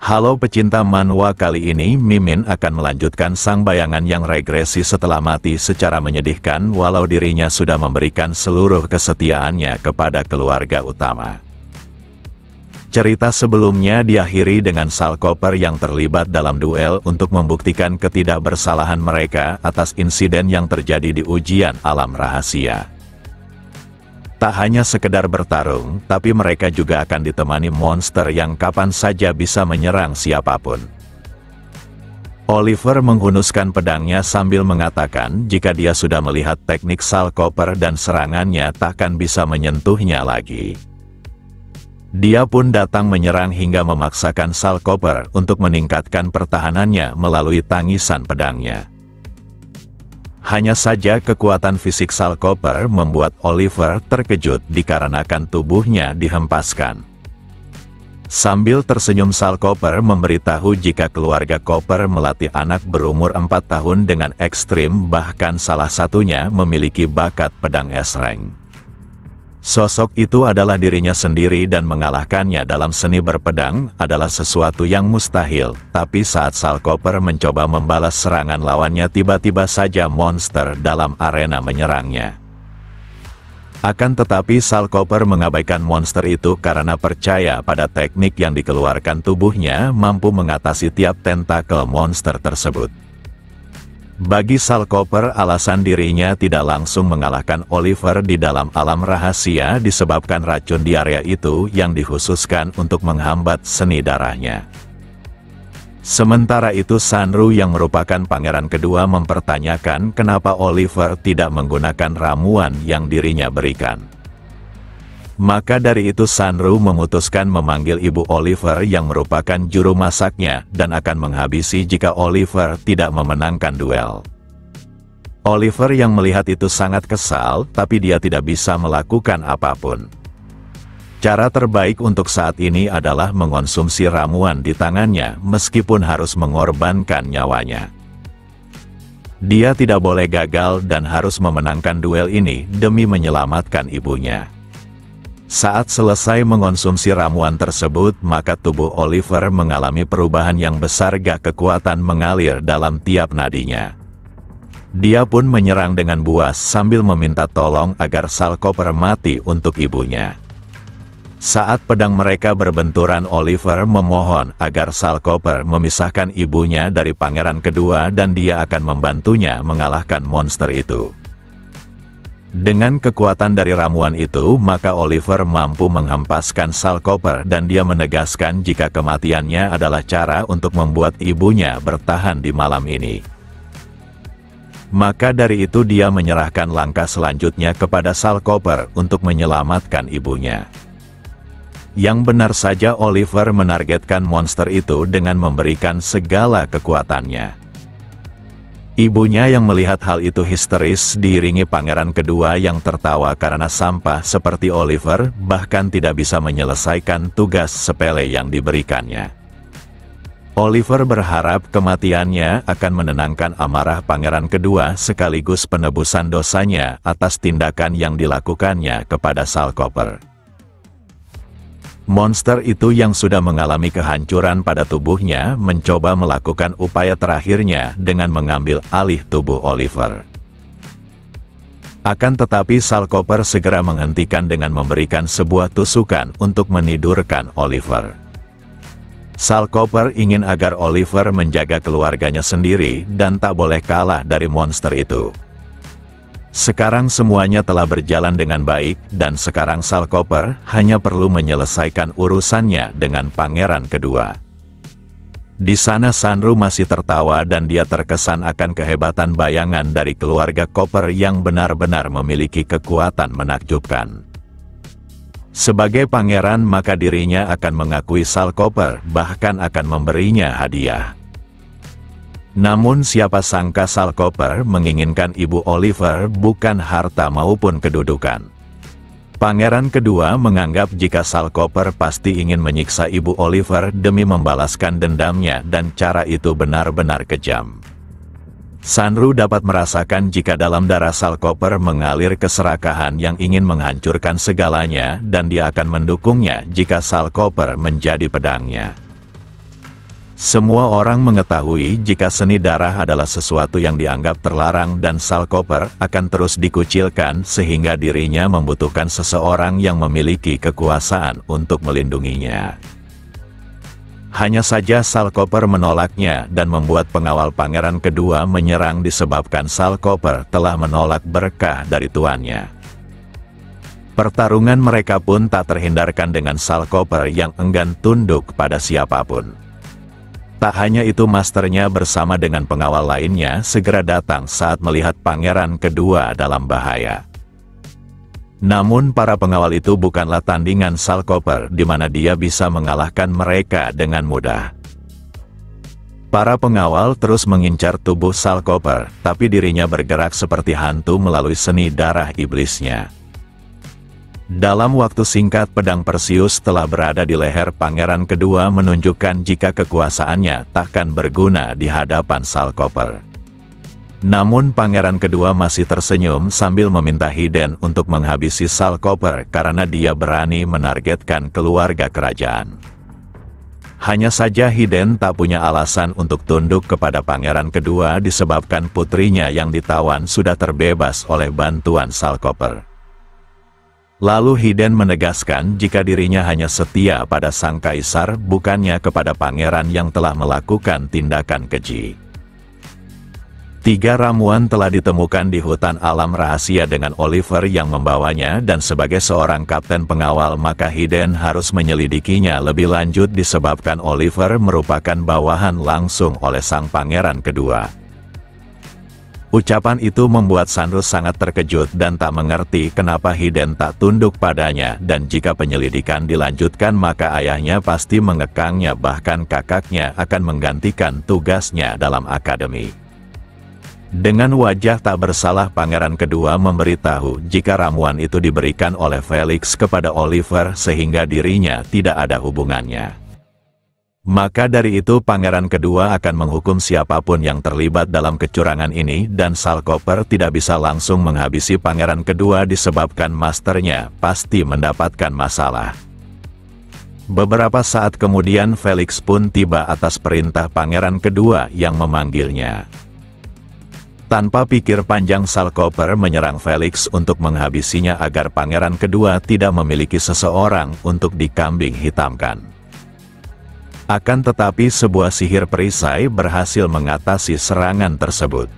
Halo pecinta manhwa, kali ini Mimin akan melanjutkan sang bayangan yang regresi setelah mati secara menyedihkan walau dirinya sudah memberikan seluruh kesetiaannya kepada keluarga utama. Cerita sebelumnya diakhiri dengan Sal Cooper yang terlibat dalam duel untuk membuktikan ketidakbersalahan mereka atas insiden yang terjadi di ujian alam rahasia. Tak hanya sekedar bertarung, tapi mereka juga akan ditemani monster yang kapan saja bisa menyerang siapapun. Oliver menghunuskan pedangnya sambil mengatakan jika dia sudah melihat teknik Sal Cooper dan serangannya takkan bisa menyentuhnya lagi. Dia pun datang menyerang hingga memaksakan Sal Cooper untuk meningkatkan pertahanannya melalui tangisan pedangnya. Hanya saja kekuatan fisik Sal Cooper membuat Oliver terkejut dikarenakan tubuhnya dihempaskan. Sambil tersenyum Sal Cooper memberitahu jika keluarga Cooper melatih anak berumur 4 tahun dengan ekstrim, bahkan salah satunya memiliki bakat pedang S-Rank. Sosok itu adalah dirinya sendiri dan mengalahkannya dalam seni berpedang adalah sesuatu yang mustahil, tapi saat Sal Cooper mencoba membalas serangan lawannya tiba-tiba saja monster dalam arena menyerangnya. Akan tetapi Sal Cooper mengabaikan monster itu karena percaya pada teknik yang dikeluarkan tubuhnya mampu mengatasi tiap tentakel monster tersebut. Bagi Sal Cooper, alasan dirinya tidak langsung mengalahkan Oliver di dalam alam rahasia disebabkan racun di area itu yang dikhususkan untuk menghambat seni darahnya. Sementara itu Sanru yang merupakan pangeran kedua mempertanyakan kenapa Oliver tidak menggunakan ramuan yang dirinya berikan. Maka dari itu Sanru memutuskan memanggil ibu Oliver yang merupakan juru masaknya dan akan menghabisi jika Oliver tidak memenangkan duel. Oliver yang melihat itu sangat kesal, tapi dia tidak bisa melakukan apapun. Cara terbaik untuk saat ini adalah mengonsumsi ramuan di tangannya meskipun harus mengorbankan nyawanya. Dia tidak boleh gagal dan harus memenangkan duel ini demi menyelamatkan ibunya. Saat selesai mengonsumsi ramuan tersebut, maka tubuh Oliver mengalami perubahan yang besar, kekuatan mengalir dalam tiap nadinya. Dia pun menyerang dengan buas sambil meminta tolong agar Sal Cooper mati untuk ibunya. Saat pedang mereka berbenturan, Oliver memohon agar Sal Cooper memisahkan ibunya dari pangeran kedua dan dia akan membantunya mengalahkan monster itu. Dengan kekuatan dari ramuan itu, maka Oliver mampu menghempaskan Sal Cooper dan dia menegaskan jika kematiannya adalah cara untuk membuat ibunya bertahan di malam ini. Maka dari itu dia menyerahkan langkah selanjutnya kepada Sal Cooper untuk menyelamatkan ibunya. Yang benar saja Oliver menargetkan monster itu dengan memberikan segala kekuatannya. Ibunya yang melihat hal itu histeris diiringi pangeran kedua yang tertawa karena sampah seperti Oliver bahkan tidak bisa menyelesaikan tugas sepele yang diberikannya. Oliver berharap kematiannya akan menenangkan amarah pangeran kedua sekaligus penebusan dosanya atas tindakan yang dilakukannya kepada Sal Cooper. Monster itu yang sudah mengalami kehancuran pada tubuhnya mencoba melakukan upaya terakhirnya dengan mengambil alih tubuh Oliver. Akan tetapi Sal Cooper segera menghentikan dengan memberikan sebuah tusukan untuk menidurkan Oliver. Sal Cooper ingin agar Oliver menjaga keluarganya sendiri dan tak boleh kalah dari monster itu. Sekarang semuanya telah berjalan dengan baik, dan sekarang Sal Cooper hanya perlu menyelesaikan urusannya dengan pangeran kedua. Di sana Sanru masih tertawa dan dia terkesan akan kehebatan bayangan dari keluarga Cooper yang benar-benar memiliki kekuatan menakjubkan. Sebagai pangeran maka dirinya akan mengakui Sal Cooper, bahkan akan memberinya hadiah. Namun siapa sangka Sal Cooper menginginkan ibu Oliver bukan harta maupun kedudukan. Pangeran kedua menganggap jika Sal Cooper pasti ingin menyiksa ibu Oliver demi membalaskan dendamnya dan cara itu benar-benar kejam. Sanru dapat merasakan jika dalam darah Salkoper mengalir keserakahan yang ingin menghancurkan segalanya dan dia akan mendukungnya jika Salkoper menjadi pedangnya. Semua orang mengetahui jika seni darah adalah sesuatu yang dianggap terlarang dan Salkoper akan terus dikucilkan sehingga dirinya membutuhkan seseorang yang memiliki kekuasaan untuk melindunginya. Hanya saja Salkoper menolaknya dan membuat pengawal pangeran kedua menyerang disebabkan Salkoper telah menolak berkah dari tuannya. Pertarungan mereka pun tak terhindarkan dengan Salkoper yang enggan tunduk pada siapapun. Tak hanya itu, masternya bersama dengan pengawal lainnya segera datang saat melihat pangeran kedua dalam bahaya. Namun para pengawal itu bukanlah tandingan Salkoper di mana dia bisa mengalahkan mereka dengan mudah. Para pengawal terus mengincar tubuh Salkoper, tapi dirinya bergerak seperti hantu melalui seni darah iblisnya. Dalam waktu singkat pedang Perseus telah berada di leher pangeran kedua menunjukkan jika kekuasaannya takkan berguna di hadapan Salkoper. Namun pangeran kedua masih tersenyum sambil meminta Hiden untuk menghabisi Salkoper karena dia berani menargetkan keluarga kerajaan. Hanya saja Hiden tak punya alasan untuk tunduk kepada pangeran kedua disebabkan putrinya yang ditawan sudah terbebas oleh bantuan Salkoper. Lalu Hiden menegaskan jika dirinya hanya setia pada sang kaisar bukannya kepada pangeran yang telah melakukan tindakan keji. 3 ramuan telah ditemukan di hutan alam rahasia dengan Oliver yang membawanya dan sebagai seorang kapten pengawal maka Hiden harus menyelidikinya lebih lanjut disebabkan Oliver merupakan bawahan langsung oleh sang pangeran kedua. Ucapan itu membuat Sanru sangat terkejut dan tak mengerti kenapa Hiden tak tunduk padanya dan jika penyelidikan dilanjutkan maka ayahnya pasti mengekangnya bahkan kakaknya akan menggantikan tugasnya dalam akademi. Dengan wajah tak bersalah pangeran kedua memberitahu jika ramuan itu diberikan oleh Felix kepada Oliver sehingga dirinya tidak ada hubungannya. Maka dari itu pangeran kedua akan menghukum siapapun yang terlibat dalam kecurangan ini dan Salkoper tidak bisa langsung menghabisi pangeran kedua disebabkan masternya pasti mendapatkan masalah. Beberapa saat kemudian Felix pun tiba atas perintah pangeran kedua yang memanggilnya. Tanpa pikir panjang Salkoper menyerang Felix untuk menghabisinya agar pangeran kedua tidak memiliki seseorang untuk dikambing hitamkan. Akan tetapi sebuah sihir perisai berhasil mengatasi serangan tersebut.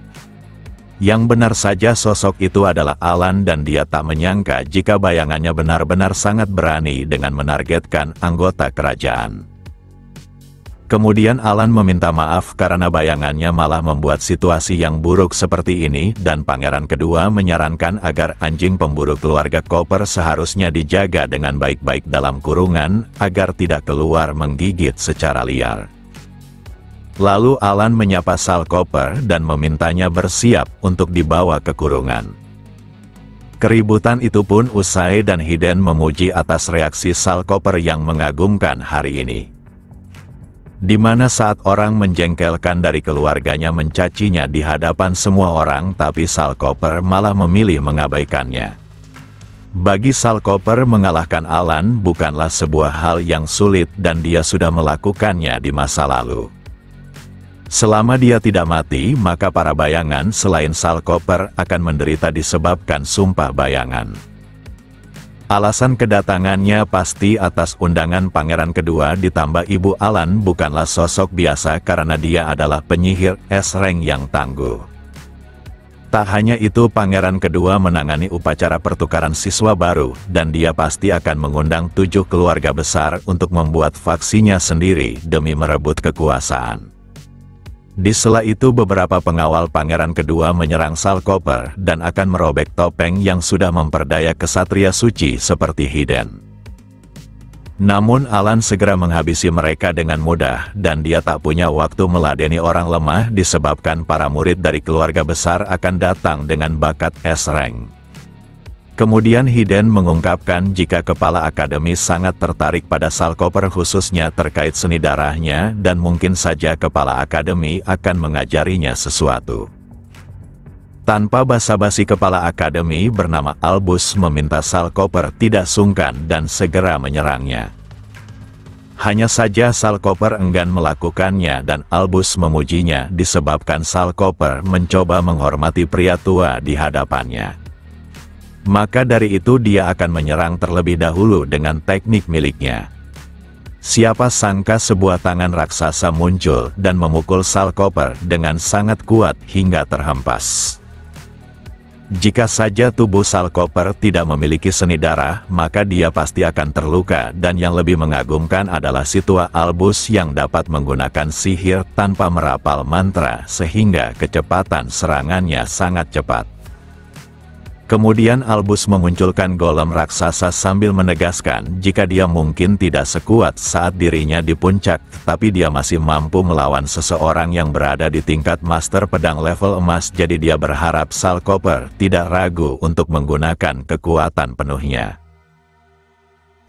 Yang benar saja sosok itu adalah Alan dan dia tak menyangka jika bayangannya benar-benar sangat berani dengan menargetkan anggota kerajaan. Kemudian Alan meminta maaf karena bayangannya malah membuat situasi yang buruk seperti ini dan pangeran kedua menyarankan agar anjing pemburu keluarga Copper seharusnya dijaga dengan baik-baik dalam kurungan agar tidak keluar menggigit secara liar. Lalu Alan menyapa Salkoper dan memintanya bersiap untuk dibawa ke kurungan. Keributan itu pun usai dan Hiden memuji atas reaksi Salkoper yang mengagumkan hari ini. Di mana saat orang menjengkelkan dari keluarganya mencacinya di hadapan semua orang tapi Salkoper malah memilih mengabaikannya. Bagi Salkoper mengalahkan Alan bukanlah sebuah hal yang sulit dan dia sudah melakukannya di masa lalu. Selama dia tidak mati maka para bayangan selain Salkoper akan menderita disebabkan sumpah bayangan. Alasan kedatangannya pasti atas undangan pangeran kedua ditambah ibu Alan bukanlah sosok biasa karena dia adalah penyihir S-Rank yang tangguh. Tak hanya itu pangeran kedua menangani upacara pertukaran siswa baru dan dia pasti akan mengundang 7 keluarga besar untuk membuat faksinya sendiri demi merebut kekuasaan. Di sela itu beberapa pengawal pangeran kedua menyerang Salkoper dan akan merobek topeng yang sudah memperdaya kesatria suci seperti Hiden. Namun Alan segera menghabisi mereka dengan mudah dan dia tak punya waktu meladeni orang lemah disebabkan para murid dari keluarga besar akan datang dengan bakat S-Rank. Kemudian Hiden mengungkapkan jika kepala akademi sangat tertarik pada Salkoper khususnya terkait seni darahnya dan mungkin saja kepala akademi akan mengajarinya sesuatu. Tanpa basa-basi, kepala akademi bernama Albus meminta Salkoper tidak sungkan dan segera menyerangnya. Hanya saja Salkoper enggan melakukannya dan Albus memujinya disebabkan Salkoper mencoba menghormati pria tua di hadapannya. Maka dari itu dia akan menyerang terlebih dahulu dengan teknik miliknya. Siapa sangka sebuah tangan raksasa muncul dan memukul Salkoper dengan sangat kuat hingga terhempas. Jika saja tubuh Salkoper tidak memiliki seni darah, maka dia pasti akan terluka, dan yang lebih mengagumkan adalah si tua Albus yang dapat menggunakan sihir tanpa merapal mantra sehingga kecepatan serangannya sangat cepat. Kemudian Albus memunculkan golem raksasa sambil menegaskan jika dia mungkin tidak sekuat saat dirinya di puncak, tapi dia masih mampu melawan seseorang yang berada di tingkat master pedang level emas. Jadi dia berharap Salkoper tidak ragu untuk menggunakan kekuatan penuhnya.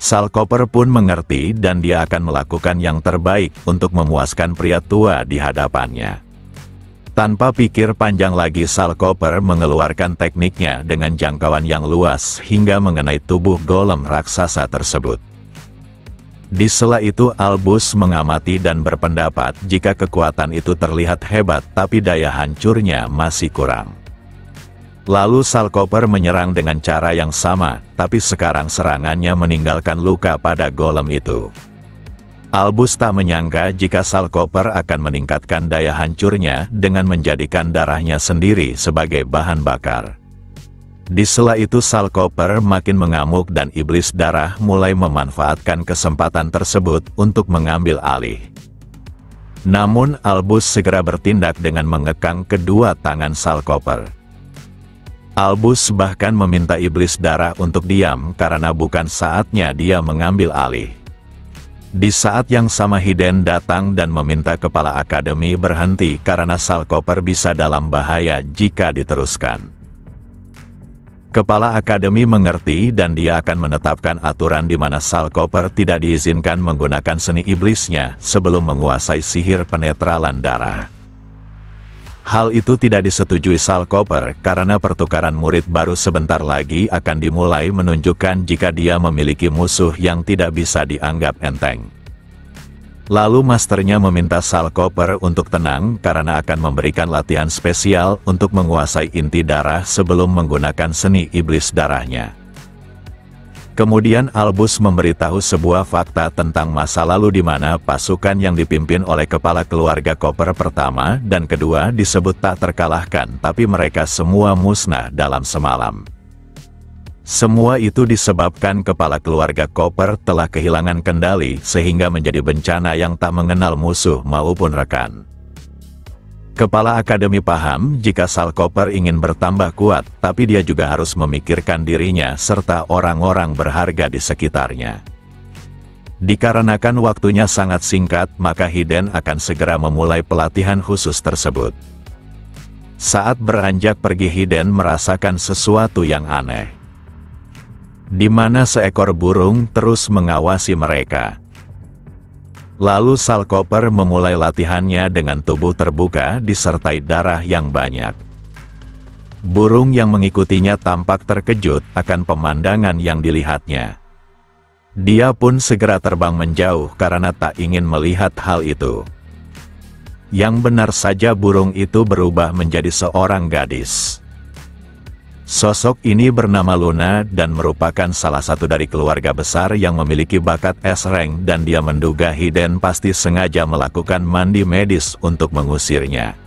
Salkoper pun mengerti dan dia akan melakukan yang terbaik untuk memuaskan pria tua di hadapannya. Tanpa pikir panjang lagi, Salkoper mengeluarkan tekniknya dengan jangkauan yang luas hingga mengenai tubuh golem raksasa tersebut. Di sela itu Albus mengamati dan berpendapat jika kekuatan itu terlihat hebat tapi daya hancurnya masih kurang. Lalu Salkoper menyerang dengan cara yang sama, tapi sekarang serangannya meninggalkan luka pada golem itu. Albus tak menyangka jika Salkoper akan meningkatkan daya hancurnya dengan menjadikan darahnya sendiri sebagai bahan bakar. Di sela itu Salkoper makin mengamuk dan iblis darah mulai memanfaatkan kesempatan tersebut untuk mengambil alih. Namun Albus segera bertindak dengan mengekang kedua tangan Salkoper. Albus bahkan meminta iblis darah untuk diam karena bukan saatnya dia mengambil alih. Di saat yang sama Hiden datang dan meminta kepala akademi berhenti karena Salkoper bisa dalam bahaya jika diteruskan. Kepala akademi mengerti dan dia akan menetapkan aturan di mana Salkoper tidak diizinkan menggunakan seni iblisnya sebelum menguasai sihir penetralan darah. Hal itu tidak disetujui Salkoper karena pertukaran murid baru sebentar lagi akan dimulai menunjukkan jika dia memiliki musuh yang tidak bisa dianggap enteng. Lalu masternya meminta Salkoper untuk tenang karena akan memberikan latihan spesial untuk menguasai inti darah sebelum menggunakan seni iblis darahnya. Kemudian Albus memberitahu sebuah fakta tentang masa lalu di mana pasukan yang dipimpin oleh kepala keluarga Koper pertama dan kedua disebut tak terkalahkan, tapi mereka semua musnah dalam semalam. Semua itu disebabkan kepala keluarga Koper telah kehilangan kendali sehingga menjadi bencana yang tak mengenal musuh maupun rekan. Kepala akademi paham jika Salkoper ingin bertambah kuat, tapi dia juga harus memikirkan dirinya serta orang-orang berharga di sekitarnya. Dikarenakan waktunya sangat singkat, maka Hiden akan segera memulai pelatihan khusus tersebut. Saat beranjak pergi, Hiden merasakan sesuatu yang aneh, di mana seekor burung terus mengawasi mereka. Lalu Salkoper memulai latihannya dengan tubuh terbuka disertai darah yang banyak. Burung yang mengikutinya tampak terkejut akan pemandangan yang dilihatnya. Dia pun segera terbang menjauh karena tak ingin melihat hal itu. Yang benar saja burung itu berubah menjadi seorang gadis. Sosok ini bernama Luna dan merupakan salah satu dari keluarga besar yang memiliki bakat S-Rank dan dia menduga Hiden pasti sengaja melakukan mandi medis untuk mengusirnya.